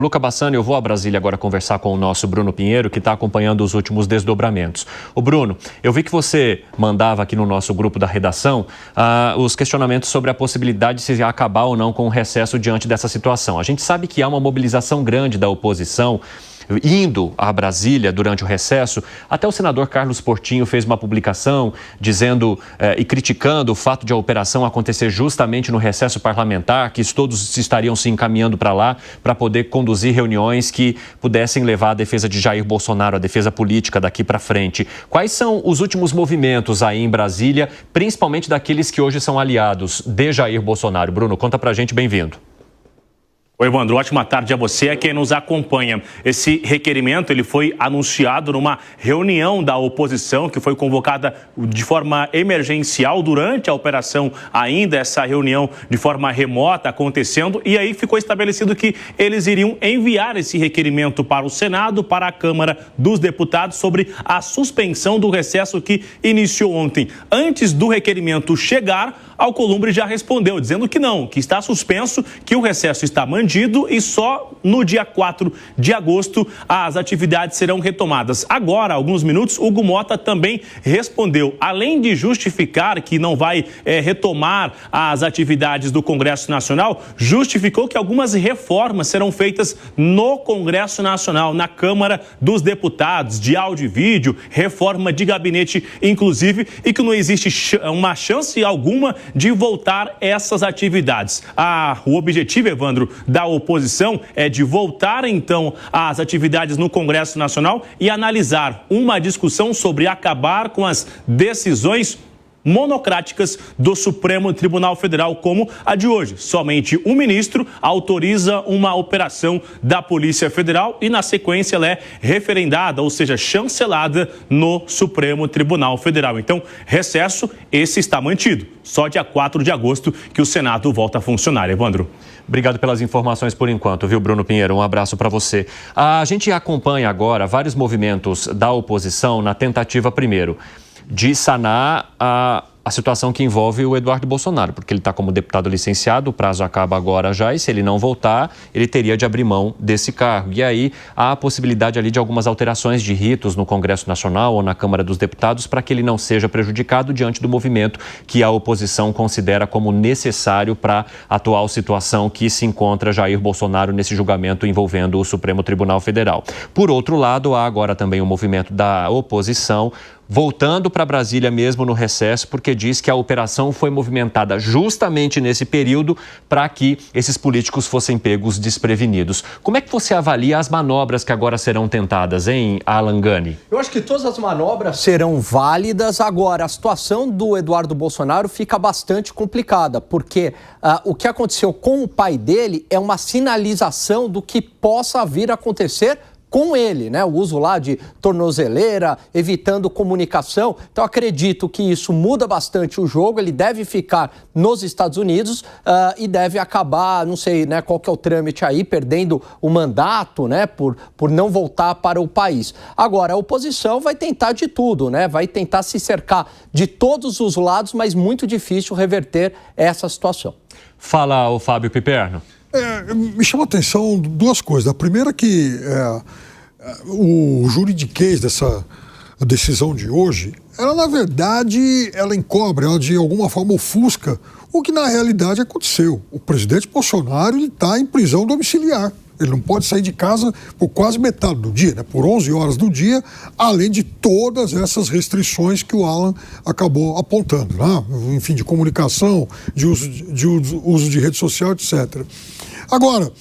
Luca Bassani, eu vou a Brasília agora conversar com o nosso Bruno Pinheiro, que está acompanhando os últimos desdobramentos. Ô Bruno, eu vi que você mandava aqui no nosso grupo da redação os questionamentos sobre a possibilidade de se acabar ou não com o recesso diante dessa situação. A gente sabe que há uma mobilização grande da oposição indo a Brasília durante o recesso. Até o senador Carlos Portinho fez uma publicação dizendo e criticando o fato de a operação acontecer justamente no recesso parlamentar, que todos estariam se encaminhando para lá para poder conduzir reuniões que pudessem levar a defesa de Jair Bolsonaro, a defesa política daqui para frente. Quais são os últimos movimentos aí em Brasília, principalmente daqueles que hoje são aliados de Jair Bolsonaro? Bruno, conta pra gente, bem-vindo. Oi, Evandro, ótima tarde a você, a quem nos acompanha. Esse requerimento ele foi anunciado numa reunião da oposição que foi convocada de forma emergencial durante a operação, ainda essa reunião de forma remota acontecendo, e aí ficou estabelecido que eles iriam enviar esse requerimento para o Senado, para a Câmara dos Deputados, sobre a suspensão do recesso que iniciou ontem. Antes do requerimento chegar, Alcolumbre já respondeu, dizendo que não, que está suspenso, que o recesso está mantido e só no dia 4 de agosto as atividades serão retomadas. Agora, há alguns minutos, Hugo Mota também respondeu. Além de justificar que não vai retomar as atividades do Congresso Nacional, justificou que algumas reformas serão feitas no Congresso Nacional, na Câmara dos Deputados, de áudio e vídeo, reforma de gabinete, inclusive, e que não existe uma chance alguma de voltar essas atividades. O objetivo, Evandro, da oposição é de voltar, então, às atividades no Congresso Nacional e analisar uma discussão sobre acabar com as decisões monocráticas do Supremo Tribunal Federal, como a de hoje. Somente um ministro autoriza uma operação da Polícia Federal e, na sequência, ela é referendada, ou seja, chancelada no Supremo Tribunal Federal. Então, recesso, esse está mantido. Só dia 4 de agosto que o Senado volta a funcionar. Evandro. Obrigado pelas informações por enquanto, viu, Bruno Pinheiro? Um abraço para você. A gente acompanha agora vários movimentos da oposição na tentativa, primeiro, de sanar a situação que envolve o Eduardo Bolsonaro, porque ele está como deputado licenciado, o prazo acaba agora já, e se ele não voltar, ele teria de abrir mão desse cargo. E aí há a possibilidade ali de algumas alterações de ritos no Congresso Nacional ou na Câmara dos Deputados para que ele não seja prejudicado diante do movimento que a oposição considera como necessário para a atual situação que se encontra Jair Bolsonaro nesse julgamento envolvendo o Supremo Tribunal Federal. Por outro lado, há agora também o movimento da oposição voltando para Brasília mesmo no recesso, porque diz que a operação foi movimentada justamente nesse período para que esses políticos fossem pegos desprevenidos. Como é que você avalia as manobras que agora serão tentadas, hein, Alan Gani? Eu acho que todas as manobras serão válidas. Agora, a situação do Eduardo Bolsonaro fica bastante complicada, porque o que aconteceu com o pai dele é uma sinalização do que possa vir a acontecer com ele, né? O uso lá de tornozeleira, evitando comunicação. Então, acredito que isso muda bastante o jogo. Ele deve ficar nos Estados Unidos e deve acabar, não sei, né, qual que é o trâmite aí, perdendo o mandato, né, por não voltar para o país. Agora, a oposição vai tentar de tudo, né? Vai tentar se cercar de todos os lados, mas muito difícil reverter essa situação. Fala, o Fábio Piperno. Me chama a atenção duas coisas. A primeira é que o juridiquês dessa decisão de hoje, ela na verdade, ela encobre, ela de alguma forma ofusca o que na realidade aconteceu. O presidente Bolsonaro está em prisão domiciliar. Ele não pode sair de casa por quase metade do dia, né? Por 11 horas do dia, além de todas essas restrições que o Alan acabou apontando, né? Enfim, de comunicação, de uso de rede social, etc. Agora,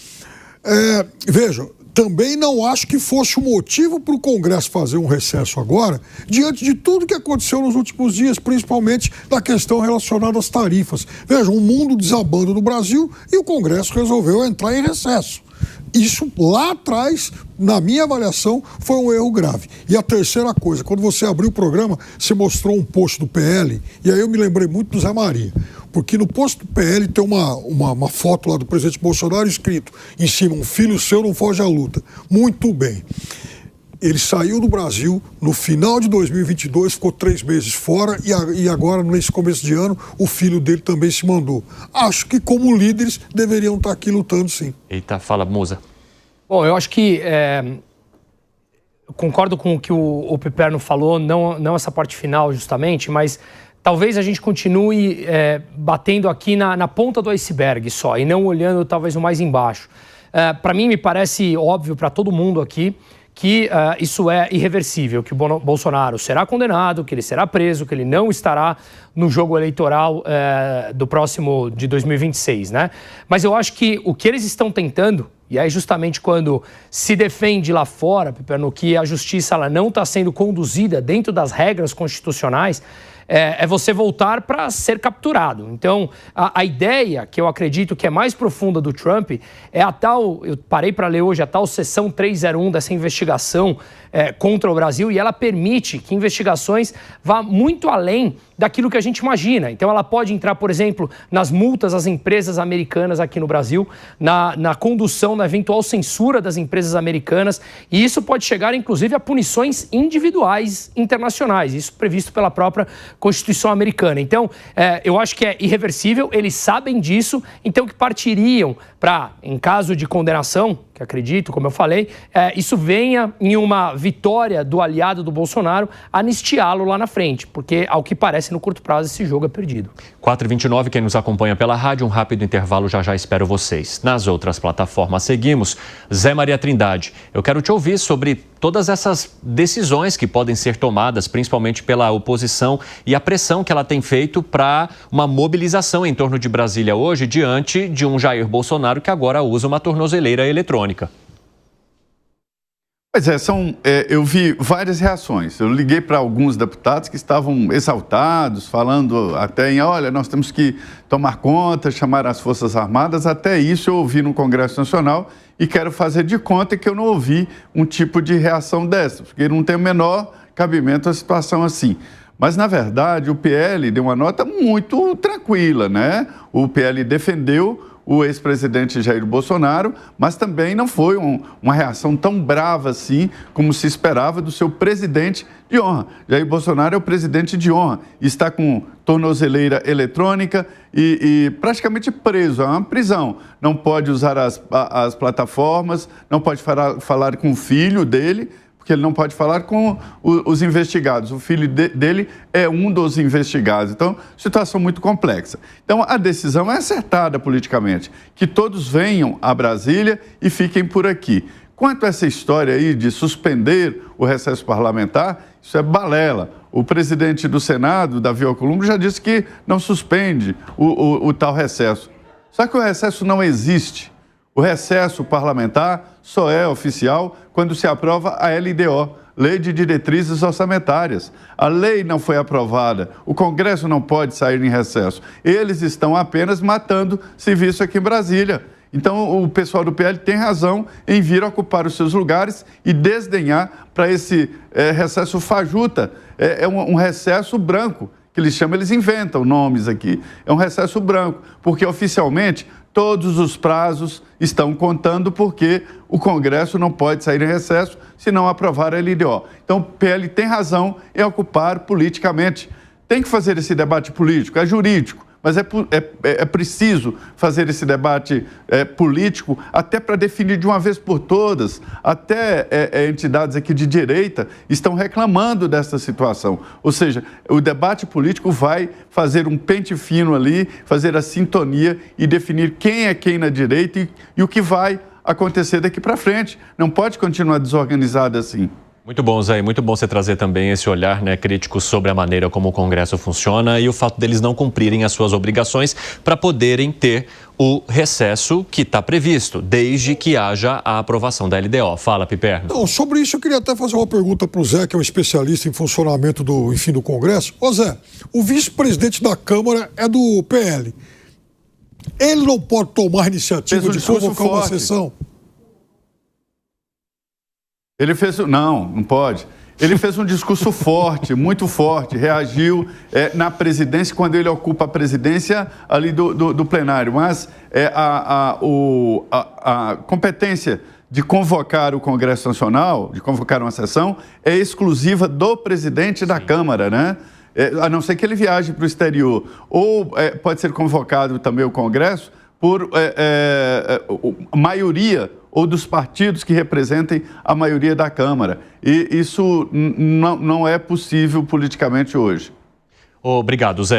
veja, também não acho que fosse o motivo para o Congresso fazer um recesso agora, diante de tudo que aconteceu nos últimos dias, principalmente na questão relacionada às tarifas. Veja, um mundo desabando no Brasil e o Congresso resolveu entrar em recesso. Isso lá atrás, na minha avaliação, foi um erro grave. E a terceira coisa, quando você abriu o programa, você mostrou um post do PL, e aí eu me lembrei muito do Zé Maria, porque no post do PL tem uma foto lá do presidente Bolsonaro escrito em cima, um filho seu não foge à luta. Muito bem. Ele saiu do Brasil no final de 2022, ficou 3 meses fora e agora, nesse começo de ano, o filho dele também se mandou. Acho que, como líderes, deveriam estar aqui lutando, sim. Eita, fala, Musa. Bom, eu acho que concordo com o que o Piperno falou, não essa parte final justamente, mas talvez a gente continue batendo aqui na ponta do iceberg só e não olhando talvez o mais embaixo. Para mim, me parece óbvio para todo mundo aqui que isso é irreversível, que o Bolsonaro será condenado, que ele será preso, que ele não estará no jogo eleitoral do próximo de 2026, né? Mas eu acho que o que eles estão tentando, e aí justamente quando se defende lá fora, Piperno, que a justiça ela não está sendo conduzida dentro das regras constitucionais, é você voltar para ser capturado. Então, a ideia, que eu acredito que é mais profunda do Trump, é a tal, eu parei para ler hoje, a tal seção 301 dessa investigação contra o Brasil, e ela permite que investigações vá muito além daquilo que a gente imagina. Então, ela pode entrar, por exemplo, nas multas às empresas americanas aqui no Brasil, na condução, na eventual censura das empresas americanas, e isso pode chegar, inclusive, a punições individuais internacionais, isso previsto pela própria Constituição americana. Então, eu acho que é irreversível, eles sabem disso, então que partiriam para, em caso de condenação, que acredito, como eu falei, isso venha em uma vitória do aliado do Bolsonaro, anistiá-lo lá na frente, porque, ao que parece, no curto prazo, esse jogo é perdido. 4h29, quem nos acompanha pela rádio, um rápido intervalo, já espero vocês. Nas outras plataformas seguimos. Zé Maria Trindade, eu quero te ouvir sobre todas essas decisões que podem ser tomadas, principalmente pela oposição, e a pressão que ela tem feito para uma mobilização em torno de Brasília hoje, diante de um Jair Bolsonaro que agora usa uma tornozeleira eletrônica. Pois eu vi várias reações. Eu liguei para alguns deputados que estavam exaltados, falando até em, olha, nós temos que tomar conta, chamar as Forças Armadas. Até isso eu ouvi no Congresso Nacional e quero fazer de conta que eu não ouvi um tipo de reação dessa, porque não tem o menor cabimento a situação assim. Mas, na verdade, o PL deu uma nota muito tranquila, né? O PL defendeu o ex-presidente Jair Bolsonaro, mas também não foi uma reação tão brava assim como se esperava do seu presidente de honra. Jair Bolsonaro é o presidente de honra, está com tornozeleira eletrônica e praticamente preso, é uma prisão. Não pode usar as plataformas, não pode falar com o filho dele, porque ele não pode falar com os investigados. O filho dele é um dos investigados. Então, situação muito complexa. Então, a decisão é acertada politicamente, que todos venham a Brasília e fiquem por aqui. Quanto a essa história aí de suspender o recesso parlamentar, isso é balela. O presidente do Senado, Davi Alcolumbre, já disse que não suspende o tal recesso. Só que o recesso não existe. O recesso parlamentar só é oficial quando se aprova a LDO, Lei de Diretrizes Orçamentárias. A lei não foi aprovada, o Congresso não pode sair em recesso. Eles estão apenas matando serviço aqui em Brasília. Então, o pessoal do PL tem razão em vir ocupar os seus lugares e desdenhar para esse recesso fajuta. É um recesso branco, que eles chamam, eles inventam nomes aqui. É um recesso branco, porque oficialmente todos os prazos estão contando porque o Congresso não pode sair em recesso se não aprovar a LDO. Então, o PL tem razão em ocupar politicamente. Tem que fazer esse debate político, é jurídico, mas é preciso fazer esse debate político até para definir de uma vez por todas. Até entidades aqui de direita estão reclamando dessa situação. Ou seja, o debate político vai fazer um pente fino ali, fazer a sintonia e definir quem é quem na direita e o que vai acontecer daqui para frente. Não pode continuar desorganizado assim. Muito bom, Zé. Muito bom você trazer também esse olhar, né, crítico sobre a maneira como o Congresso funciona e o fato deles não cumprirem as suas obrigações para poderem ter o recesso que está previsto, desde que haja a aprovação da LDO. Fala, Piperno. Não, sobre isso eu queria até fazer uma pergunta para o Zé, que é um especialista em funcionamento do Congresso. Ô Zé, o vice-presidente da Câmara é do PL. Ele não pode tomar a iniciativa de convocar uma sessão? Ele fez... Não pode. Ele fez um discurso forte, muito forte, reagiu na presidência, quando ele ocupa a presidência ali do plenário. Mas a competência de convocar o Congresso Nacional, de convocar uma sessão, é exclusiva do presidente da Câmara, né? A não ser que ele viaje para o exterior. Ou pode ser convocado também o Congresso por maioria ou dos partidos que representem a maioria da Câmara. E isso não é possível politicamente hoje. Obrigado, Zé.